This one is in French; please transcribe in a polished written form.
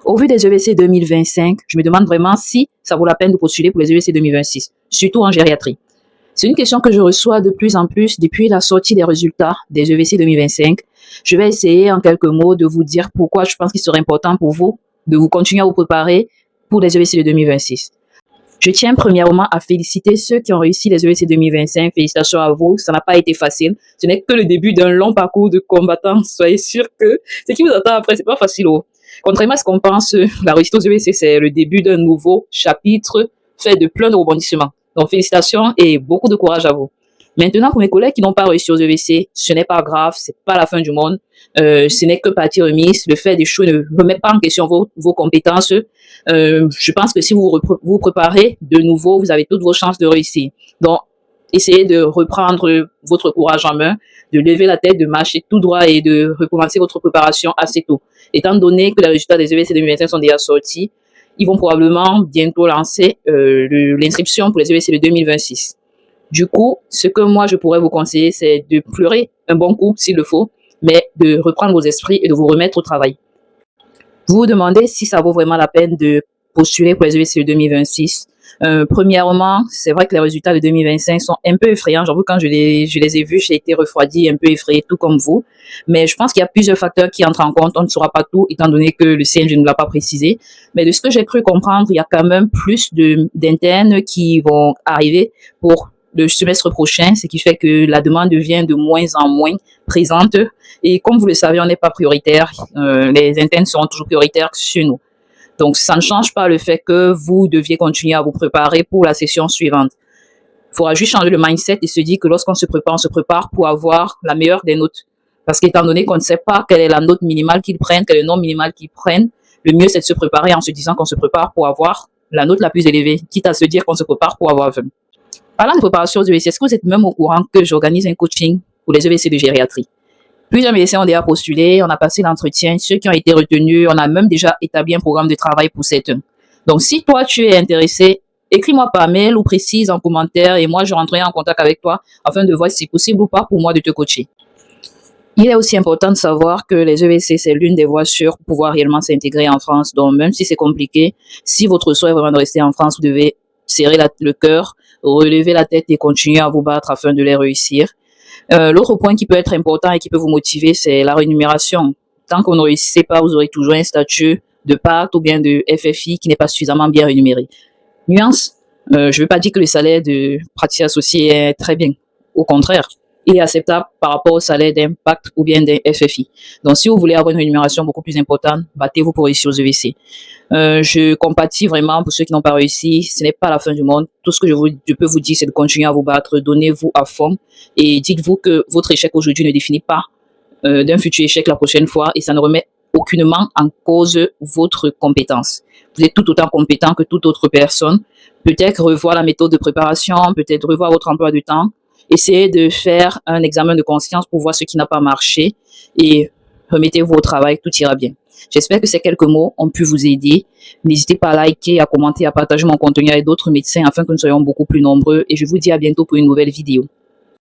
Au vu des EVC 2025, je me demande vraiment si ça vaut la peine de postuler pour les EVC 2026, surtout en gériatrie. C'est une question que je reçois de plus en plus depuis la sortie des résultats des EVC 2025. Je vais essayer en quelques mots de vous dire pourquoi je pense qu'il serait important pour vous de vous continuer à vous préparer pour les EVC de 2026. Je tiens premièrement à féliciter ceux qui ont réussi les EVC 2025. Félicitations à vous, ça n'a pas été facile. Ce n'est que le début d'un long parcours de combattant. Soyez sûr que ce qui vous attend après, c'est pas facile. Contrairement à ce qu'on pense, la réussite aux EVC, c'est le début d'un nouveau chapitre fait de plein de rebondissements. Donc félicitations et beaucoup de courage à vous. Maintenant, pour mes collègues qui n'ont pas réussi aux EVC, ce n'est pas grave, c'est pas la fin du monde. Ce n'est que partie remise. Le fait d'échouer ne remet pas en question vos compétences. Je pense que si vous vous préparez de nouveau, vous avez toutes vos chances de réussir. Donc, essayez de reprendre votre courage en main, de lever la tête, de marcher tout droit et de recommencer votre préparation assez tôt. Étant donné que les résultats des EVC 2025 sont déjà sortis, ils vont probablement bientôt lancer l'inscription pour les EVC de 2026. Du coup, ce que moi je pourrais vous conseiller, c'est de pleurer un bon coup s'il le faut, mais de reprendre vos esprits et de vous remettre au travail. Vous vous demandez si ça vaut vraiment la peine de postuler pour les EVC de 2026. Premièrement, c'est vrai que les résultats de 2025 sont un peu effrayants. J'avoue, quand je les ai vus, j'ai été refroidi, un peu effrayé, tout comme vous. Mais je pense qu'il y a plusieurs facteurs qui entrent en compte. On ne saura pas tout, étant donné que le CNG ne l'a pas précisé. Mais de ce que j'ai cru comprendre, il y a quand même plus d'internes qui vont arriver pour le semestre prochain, ce qui fait que la demande devient de moins en moins présente. Et comme vous le savez, on n'est pas prioritaire. Les internes seront toujours prioritaires sur nous. Donc, ça ne change pas le fait que vous deviez continuer à vous préparer pour la session suivante. Il faudra juste changer le mindset et se dire que lorsqu'on se prépare pour avoir la meilleure des notes. Parce qu'étant donné qu'on ne sait pas quelle est la note minimale qu'ils prennent, quel est le nombre minimal qu'ils prennent, le mieux c'est de se préparer en se disant qu'on se prépare pour avoir la note la plus élevée, quitte à se dire qu'on se prépare pour avoir 20. Parlant de préparation aux EVC, est-ce que vous êtes même au courant que j'organise un coaching pour les EVC de gériatrie? Plusieurs médecins ont déjà postulé, on a passé l'entretien, ceux qui ont été retenus, on a même déjà établi un programme de travail pour certains. Donc, si toi, tu es intéressé, écris-moi par mail ou précise en commentaire et moi, je rentrerai en contact avec toi afin de voir si c'est possible ou pas pour moi de te coacher. Il est aussi important de savoir que les EVC, c'est l'une des voies sûres pour pouvoir réellement s'intégrer en France. Donc, même si c'est compliqué, si votre souhait est vraiment de rester en France, vous devez serrer le cœur, relever la tête et continuer à vous battre afin de les réussir. L'autre point qui peut être important et qui peut vous motiver, c'est la rémunération. Tant qu'on ne réussissait pas, vous aurez toujours un statut de PACT ou bien de FFI qui n'est pas suffisamment bien rémunéré. Nuance, je ne veux pas dire que le salaire de praticien associé est très bien. Au contraire, il est acceptable par rapport au salaire d'un PACT ou bien d'un FFI. Donc, si vous voulez avoir une rémunération beaucoup plus importante, battez-vous pour réussir aux EVC. Je compatis vraiment pour ceux qui n'ont pas réussi. Ce n'est pas la fin du monde. Tout ce que je peux vous dire, c'est de continuer à vous battre. Donnez-vous à fond et dites-vous que votre échec aujourd'hui ne définit pas d'un futur échec la prochaine fois et ça ne remet aucunement en cause votre compétence. Vous êtes tout autant compétent que toute autre personne. Peut-être revoir la méthode de préparation, peut-être revoir votre emploi du temps. Essayez de faire un examen de conscience pour voir ce qui n'a pas marché et remettez-vous au travail, tout ira bien. J'espère que ces quelques mots ont pu vous aider. N'hésitez pas à liker, à commenter, à partager mon contenu avec d'autres médecins afin que nous soyons beaucoup plus nombreux. Et je vous dis à bientôt pour une nouvelle vidéo.